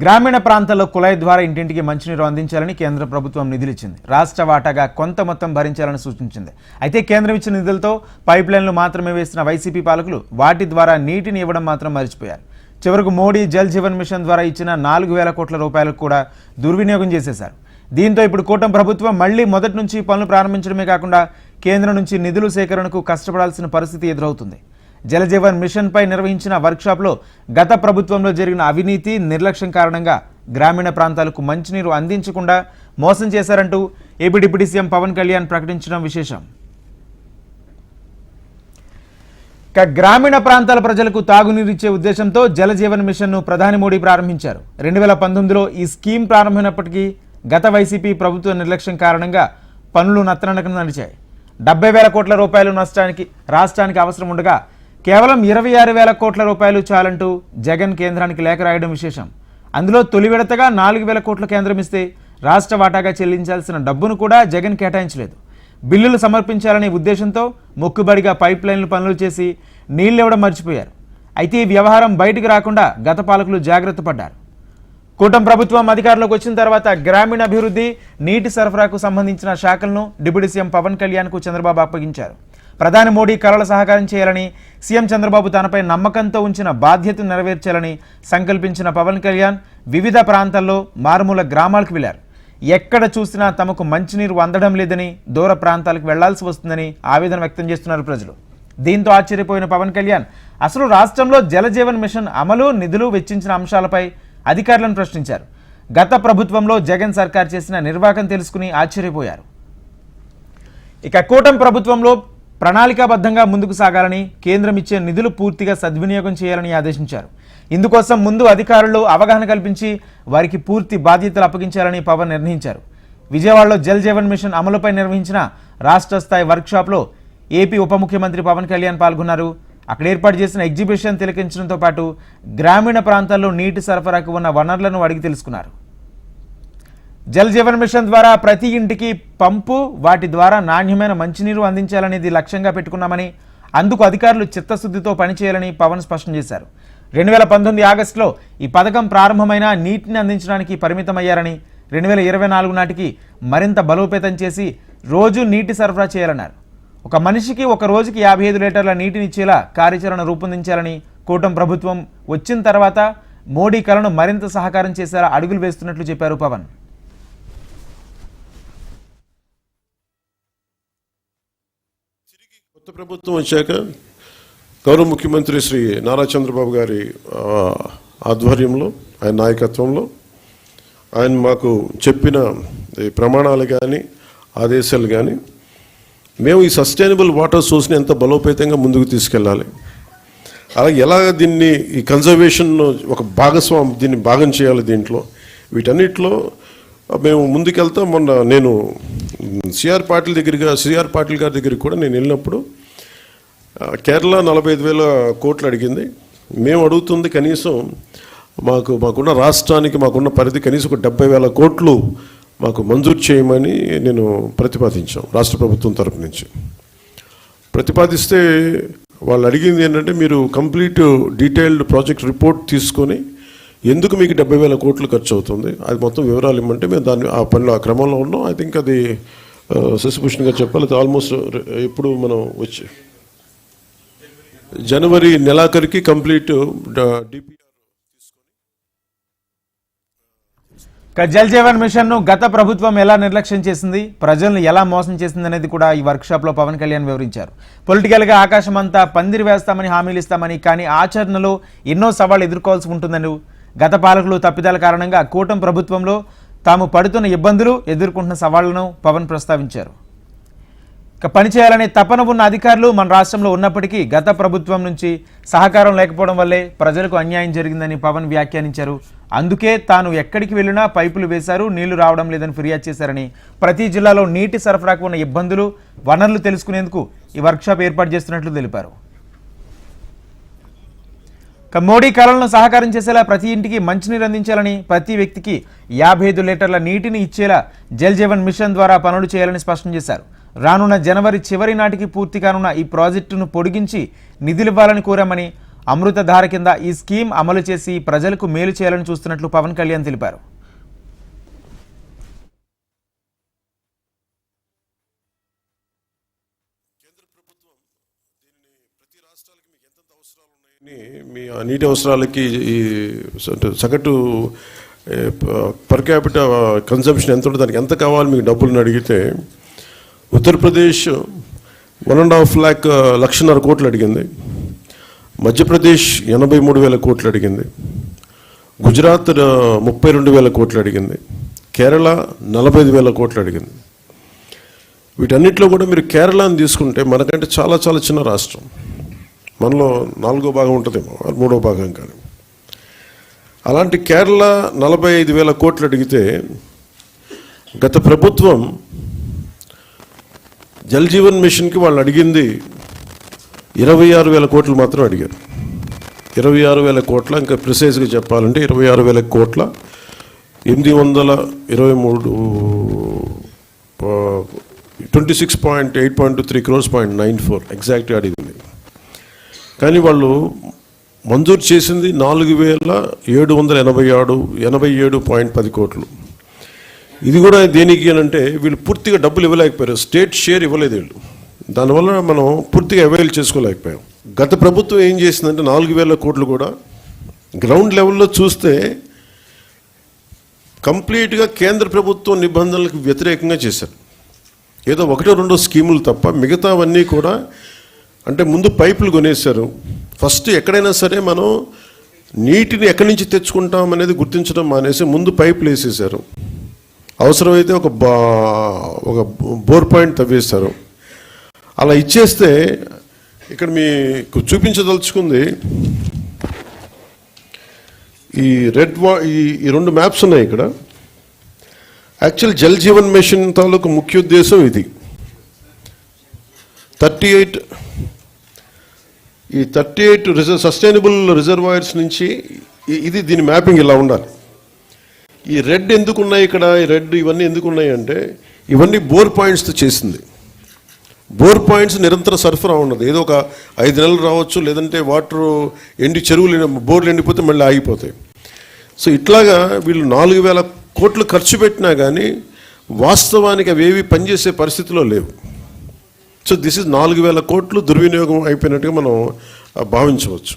గ్రామీణ ప్రాంతాల్లో కుళాయి ద్వారా ఇంటింటికి మంచినీరు అందించాలని కేంద్ర ప్రభుత్వం నిధులిచ్చింది. రాష్ట్ర వాటాగా కొంత మొత్తం భరించాలని సూచించింది. అయితే కేంద్రం ఇచ్చిన నిధులతో పైప్ లైన్లు మాత్రమే వేసిన వైసీపీ పాలకులు వాటి ద్వారా నీటిని ఇవ్వడం మాత్రం మర్చిపోయారు. చివరకు మోడీ జల్ జీవన్ మిషన్ ద్వారా ఇచ్చిన 4,000 కోట్ల రూపాయలకు కూడా దుర్వినియోగం చేసేశారు. దీంతో ఇప్పుడు కూటమి ప్రభుత్వం మళ్లీ మొదటి నుంచి పనులు ప్రారంభించడమే కాకుండా కేంద్రం నుంచి నిధులు సేకరణకు కష్టపడాల్సిన పరిస్థితి ఎదురవుతుంది. జలజీవన్ మిషన్ పై నిర్వహించిన వర్క్షాప్లో గత ప్రభుత్వంలో జరిగిన అవినీతి నిర్లక్ష్యం కారణంగా గ్రామీణ ప్రాంతాలకు మంచినీరు అందించకుండా మోసం చేశారంటూ AP deputy CM Pawan Kalyan ప్రకటించడం విశేషం. గ్రామీణ ప్రాంతాల ప్రజలకు తాగునీరు ఇచ్చే ఉద్దేశంతో జలజీవన్ మిషన్ను ప్రధాని మోడీ ప్రారంభించారు. 2019లో ఈ స్కీమ్ ప్రారంభమైనప్పటికీ గత వైసీపీ ప్రభుత్వ నిర్లక్ష్యం కారణంగా పనులు నత్తనడకన నడిచాయి. 70,000 కోట్ల రూపాయలు నష్టానికి రాష్ట్రానికి అవసరం ఉండగా కేవలం 26,000 కోట్ల రూపాయలు చాలంటూ జగన్ కేంద్రానికి లేఖ రాయడం విశేషం. అందులో తొలి విడతగా 4,000 కోట్ల కేంద్రం ఇస్తే రాష్ట్ర వాటాగా చెల్లించాల్సిన డబ్బును కూడా జగన్ కేటాయించలేదు. బిల్లులు సమర్పించాలనే ఉద్దేశంతో మొక్కుబడిగా పైప్ లైన్లు పనులు చేసి నీళ్లు ఇవ్వడం మర్చిపోయారు. అయితే ఈ వ్యవహారం బయటికి రాకుండా గత పాలకులు జాగ్రత్త పడ్డారు. కూటమి ప్రభుత్వం అధికారంలోకి వచ్చిన తర్వాత గ్రామీణాభివృద్ధి, నీటి సరఫరాకు సంబంధించిన శాఖలను డిప్యూటీ సీఎం పవన్ కళ్యాణ్కు చంద్రబాబు అప్పగించారు. ప్రధాని మోడీ కలల సహకారం చేయాలని, సీఎం చంద్రబాబు తనపై నమ్మకంతో ఉంచిన బాధ్యతను నెరవేర్చాలని సంకల్పించిన పవన్ కళ్యాణ్ వివిధ ప్రాంతాల్లో మారుమూల గ్రామాలకు వెళ్లారు. ఎక్కడ చూసినా తమకు మంచినీరు అందడం లేదని, దూర ప్రాంతాలకు వెళ్లాల్సి వస్తుందని ఆవేదన వ్యక్తం చేస్తున్నారు ప్రజలు. దీంతో ఆశ్చర్యపోయిన పవన్ కళ్యాణ్ అసలు రాష్ట్రంలో జలజీవన్ మిషన్ అమలు, నిధులు వెచ్చించిన అంశాలపై అధికారులను ప్రశ్నించారు. గత ప్రభుత్వంలో జగన్ సర్కార్ చేసిన నిర్వాహకం తెలుసుకుని ఆశ్చర్యపోయారు. ఇక కూటమి ప్రభుత్వంలో ప్రణాళికాబద్ధంగా ముందుకు సాగాలని, కేంద్రం ఇచ్చే నిధులు పూర్తిగా సద్వినియోగం చేయాలని ఆదేశించారు. ఇందుకోసం ముందు అధికారులు అవగాహన కల్పించి వారికి పూర్తి బాధ్యతలు అప్పగించాలని పవన్ నిర్ణయించారు. విజయవాడలో జల్ జీవన్ మిషన్ అమలుపై నిర్వహించిన రాష్ట్ర స్థాయి వర్క్షాప్లో ఏపీ ఉప ముఖ్యమంత్రి పవన్ కళ్యాణ్ పాల్గొన్నారు. అక్కడ ఏర్పాటు చేసిన ఎగ్జిబిషన్ తిలకించడంతో పాటు గ్రామీణ ప్రాంతాల్లో నీటి సరఫరాకు ఉన్న వనరులను అడిగి తెలుసుకున్నారు. జల్ జీవన్ మిషన్ ద్వారా ప్రతి ఇంటికి పంపు, వాటి ద్వారా నాణ్యమైన మంచినీరు అందించాలనేది లక్ష్యంగా పెట్టుకున్నామని, అందుకు అధికారులు చిత్తశుద్ధితో పనిచేయాలని పవన్ స్పష్టం చేశారు. 2019 ఆగస్టులో ఈ పథకం ప్రారంభమైన నీటిని అందించడానికి పరిమితమయ్యారని, 2024 నాటికి మరింత బలోపేతం చేసి రోజు నీటి సరఫరా చేయాలన్నారు. ఒక మనిషికి ఒక రోజుకి 55 లీటర్ల నీటినిచ్చేలా కార్యాచరణ రూపొందించాలని కూటమి ప్రభుత్వం వచ్చిన తర్వాత మోడీ కలను మరింత సహకారం చేసేలా అడుగులు వేస్తున్నట్లు చెప్పారు పవన్. కొత్త ప్రభుత్వం వచ్చాక గౌరవ ముఖ్యమంత్రి శ్రీ నారా చంద్రబాబు గారి ఆధ్వర్యంలో, ఆయన నాయకత్వంలో ఆయన మాకు చెప్పిన ప్రమాణాలు కానీ ఆదేశాలు కానీ మేము ఈ సస్టైనబుల్ వాటర్ సోర్స్ని ఎంత బలోపేతంగా ముందుకు తీసుకెళ్ళాలి, అలాగే ఎలా దీన్ని ఈ కన్జర్వేషన్ ఒక దీన్ని భాగం చేయాలి, దీంట్లో వీటన్నిటిలో మేము ముందుకెళ్తాం. మొన్న నేను సిఆర్ పాటిల్ గారి దగ్గరికి కూడా నేను వెళ్ళినప్పుడు కేరళ 45,000 కోట్లు అడిగింది. మేము అడుగుతుంది కనీసం మాకున్న రాష్ట్రానికి మాకున్న పరిధి కనీసం ఒక 70,000 కోట్లు మాకు మంజూరు చేయమని నేను ప్రతిపాదించాం. రాష్ట్ర ప్రభుత్వం తరపు నుంచి ప్రతిపాదిస్తే వాళ్ళు అడిగింది ఏంటంటే, మీరు కంప్లీట్ డీటెయిల్డ్ ప్రాజెక్ట్ రిపోర్ట్ తీసుకొని ఎందుకు మీకు 70,000 కోట్లు ఖర్చు అవుతుంది అది మొత్తం వివరాలు ఇవ్వమంటే మేము దాన్ని ఆ పనిలో ఆ క్రమంలో ఉన్నాం. ఐ థింక్ అది శశిభూషణ్ గారు చెప్పాలి, ఆల్మోస్ట్ ఇప్పుడు మనం వచ్చి జనవరి నెలాఖరికి complete DPR. Jal Jeevan Mission ను గత ప్రభుత్వం ఎలా నిర్లక్ష్యం చేసింది, ప్రజలను ఎలా మోసం చేసింది అనేది కూడా ఈ వర్క్షాప్ లో పవన్ కళ్యాణ్ వివరించారు. పొలిటికల్ గా ఆకాశమంతా పందిరి వేస్తామని హామీలు ఇస్తామని, కానీ ఆచరణలో ఎన్నో సవాళ్లు ఎదుర్కోవాల్సి ఉంటుందని, గత పాలకులు తప్పిదాల కారణంగా కూటమి ప్రభుత్వంలో తాము పడుతున్న ఇబ్బందులు, ఎదుర్కొంటున్న సవాళ్లను పవన్ ప్రస్తావించారు. ఇక పనిచేయాలనే తపన ఉన్న అధికారులు మన రాష్ట్రంలో ఉన్నప్పటికీ గత ప్రభుత్వం నుంచి సహకారం లేకపోవడం వల్లే ప్రజలకు అన్యాయం జరిగిందని పవన్ వ్యాఖ్యానించారు. అందుకే తాను ఎక్కడికి వెళ్ళినా పైపులు వేశారు, నీళ్లు రావడం లేదని ఫిర్యాదు చేశారని, ప్రతి జిల్లాలో నీటి సరఫరాకు ఉన్న ఇబ్బందులు, వనరులు తెలుసుకునేందుకు ఈ వర్క్షాప్ ఏర్పాటు చేస్తున్నట్లు తెలిపారు. మోడీ కలలను సహకారం చేసేలా ప్రతి ఇంటికి మంచినీరు అందించాలని, ప్రతి వ్యక్తికి 55 లీటర్ల నీటిని ఇచ్చేలా జల్ జీవన్ మిషన్ ద్వారా పనులు చేయాలని స్పష్టం చేశారు. రానున్న జనవరి చివరి నాటికి పూర్తి కానున్న ఈ ప్రాజెక్టును పొడిగించి నిధులివ్వాలని కోరామని, అమృతధార కింద ఈ స్కీమ్ అమలు చేసి ప్రజలకు మేలు చేయాలని చూస్తున్నట్లు పవన్ కళ్యాణ్ తెలిపారు. మీ నీటి అవసరాలకి ఈ సగటు పర్ క్యాపిటల్ కన్సంప్షన్ ఎంత ఉంటుంది, దానికి ఎంత కావాలి మీకు డబ్బులను అడిగితే ఉత్తరప్రదేశ్ 1.5 lakh 1.5 కోట్లు అడిగింది, మధ్యప్రదేశ్ 83,000 కోట్లు అడిగింది, గుజరాత్ 32,000 కోట్లు అడిగింది, కేరళ 45,000 కోట్లు అడిగింది. వీటన్నిటిలో కూడా మీరు కేరళని తీసుకుంటే మనకంటే చాలా చాలా చిన్న రాష్ట్రం, మనలో 4వ భాగం ఉంటుందేమో 3వ భాగం కానీ. అలాంటి కేరళ 45,000 కోట్లు అడిగితే గత ప్రభుత్వం జల్ జీవన్ మిషన్కి వాళ్ళు అడిగింది 26,000 కోట్లు మాత్రం అడిగారు. 26,000 కోట్ల, ఇంకా ప్రిసైజ్గా చెప్పాలంటే 26,000 కోట్ల 823 26.8.3 crores 0.94 ఎగ్జాక్ట్గా అడిగింది. కానీ వాళ్ళు మంజూరు చేసింది 4,787.10 కోట్లు. ఇది కూడా దేనికి అంటే వీళ్ళు పూర్తిగా డబ్బులు ఇవ్వలేకపోయారు, స్టేట్ షేర్ ఇవ్వలేదు వీళ్ళు. దానివల్ల మనం పూర్తిగా అవైల్ చేసుకోలేకపోయాం. గత ప్రభుత్వం ఏం చేసిందంటే 4,000 కోట్లు కూడా గ్రౌండ్ లెవెల్లో చూస్తే కంప్లీట్గా కేంద్ర ప్రభుత్వం నిబంధనలకు వ్యతిరేకంగా చేశారు. ఏదో 1-2 స్కీములు తప్ప మిగతావన్నీ కూడా, అంటే ముందు పైపులు కొనేశారు. ఫస్ట్ ఎక్కడైనా సరే మనం నీటిని ఎక్కడి నుంచి తెచ్చుకుంటాం అనేది గుర్తించడం మానేసి ముందు పైపులు వేసేసారు. అవసరమైతే ఒక బోర్ పాయింట్ తవ్వేశారు. అలా ఇచ్చేస్తే ఇక్కడ మీకు చూపించదలుచుకుంది ఈ ఈ 2 మ్యాప్స్ ఉన్నాయి ఇక్కడ. యాక్చువల్ జల్ జీవన్ మిషన్ తాలూకు ముఖ్య ఉద్దేశం ఇది. 38 సస్టైనబుల్ రిజర్వాయర్స్ నుంచి ఇది దీని మ్యాపింగ్ ఇలా ఉండాలి. ఈ రెడ్ ఎందుకు ఉన్నాయి ఇక్కడ, ఈ రెడ్ ఇవన్నీ ఎందుకు ఉన్నాయి అంటే ఇవన్నీ బోర్ పాయింట్స్తో చేసింది. బోర్ పాయింట్స్ నిరంతర సరఫరా ఉన్నది, ఏదో ఒక 5 నెలలు రావచ్చు, లేదంటే వాటర్ చెరువులు బోర్లు ఎండిపోతే మళ్ళీ ఆగిపోతాయి. సో ఇట్లాగా వీళ్ళు 4,000 కోట్లు ఖర్చు పెట్టినా కానీ వాస్తవానికి అవేవి పనిచేసే పరిస్థితిలో లేవు. సో దిస్ ఇస్ 4,000 కోట్లు దుర్వినియోగం అయిపోయినట్టుగా మనం భావించవచ్చు.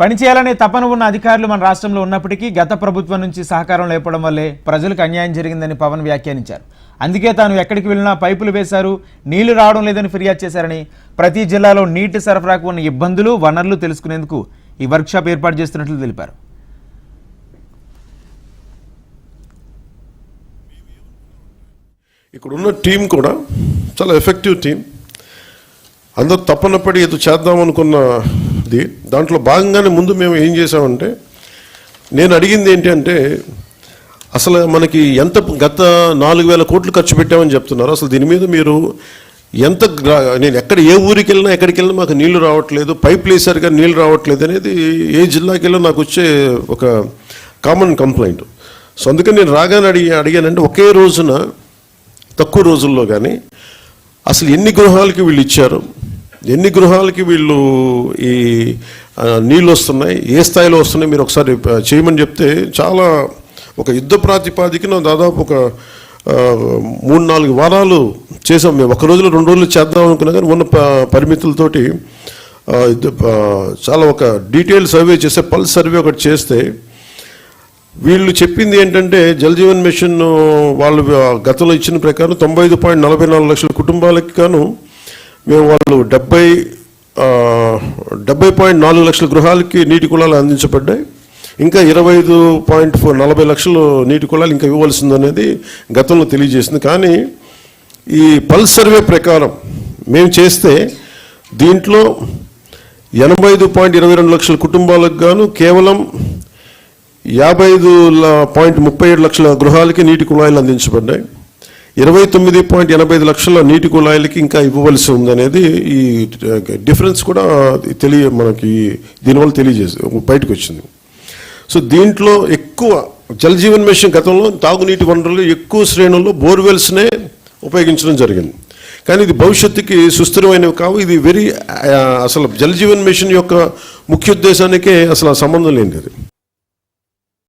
పనిచేయాలనే తపన ఉన్న అధికారులు మన రాష్ట్రంలో ఉన్నప్పటికీ గత ప్రభుత్వం నుంచి సహకారం లేకపోవడం వల్లే ప్రజలకు అన్యాయం జరిగిందని పవన్ వ్యాఖ్యానించారు. అందుకే తాను ఎక్కడికి వెళ్ళినా పైపులు వేశారు, నీళ్లు రావడం లేదని ఫిర్యాదు చేశారని, ప్రతి జిల్లాలో నీటి సరఫరాకు ఉన్న ఇబ్బందులు, వనరులు తెలుసుకునేందుకు ఈ వర్క్షాప్ ఏర్పాటు చేస్తున్నట్లు తెలిపారు. ఇక్కడ ఉన్న టీం కూడా చాలా ఎఫెక్టివ్ టీం. అందరూ తప్పనప్పటి ఏదో చేద్దాం అనుకున్నది. దాంట్లో భాగంగానే ముందు మేము ఏం చేసామంటే, నేను అడిగింది ఏంటి అంటే, అసలు మనకి ఎంత గత 4,000 కోట్లు ఖర్చు పెట్టామని చెప్తున్నారు, అసలు దీని మీద మీరు ఎంత, నేను ఏ ఊరికి వెళ్ళినా ఎక్కడికి వెళ్ళినా మాకు నీళ్లు రావట్లేదు, పైప్ వేసారు కానీ నీళ్ళు రావట్లేదు అనేది ఏ జిల్లాకి వెళ్ళినా నాకు వచ్చే ఒక కామన్ కంప్లైంట్. సో అందుకని నేను రాగానే అడిగానంటే ఒకే రోజున తక్కువ రోజుల్లో కానీ అసలు ఎన్ని గృహాలకి వీళ్ళు ఇచ్చారు, ఎన్ని గృహాలకి వీళ్ళు ఈ నీళ్ళు వస్తున్నాయి, ఏ స్థాయిలో వస్తున్నాయి మీరు ఒకసారి చేయమని చెప్తే చాలా ఒక యుద్ధ ప్రాతిపాదికన దాదాపు ఒక 3-4 వారాలు చేసాం. మేము ఒక రోజులో 2 రోజులు చేద్దాం అనుకున్నా కానీ ఉన్న పరిమితులతోటి చాలా ఒక డీటెయిల్ సర్వే చేస్తే, పల్స్ సర్వే ఒకటి చేస్తే వీళ్ళు చెప్పింది ఏంటంటే జల్ జీవన్ మిషన్ వాళ్ళు గతంలో ఇచ్చిన ప్రకారం 95.44 లక్షల కుటుంబాలకి గాను మేము వాళ్ళు 70.4 లక్షల గృహాలకి నీటి కుళాలు అందించబడ్డాయి. ఇంకా 25.40 లక్షలు నీటి కుళాలు ఇంకా ఇవ్వవలసిందనేది గతంలో తెలియజేసింది. కానీ ఈ పల్స్ సర్వే ప్రకారం మేము చేస్తే దీంట్లో 85.22 లక్షల కుటుంబాలకు గాను కేవలం 55.37 లక్షల గృహాలకి నీటి కుళాయిలు అందించబడ్డాయి. 29.85 లక్షల నీటి కుళాయిలకి ఇంకా ఇవ్వవలసి ఉందనేది ఈ డిఫరెన్స్ కూడా మనకి దీనివల్ల బయటకు వచ్చింది. సో దీంట్లో ఎక్కువ జల్ జీవన్ మిషన్ గతంలో తాగునీటి వనరులు ఎక్కువ శ్రేణుల్లో బోర్వెల్స్నే ఉపయోగించడం జరిగింది. కానీ ఇది భవిష్యత్తుకి సుస్థిరమైనవి కావు. ఇది అసలు జల్ జీవన్ మిషన్ యొక్క ముఖ్య ఉద్దేశానికే అసలు సంబంధం లేనిది.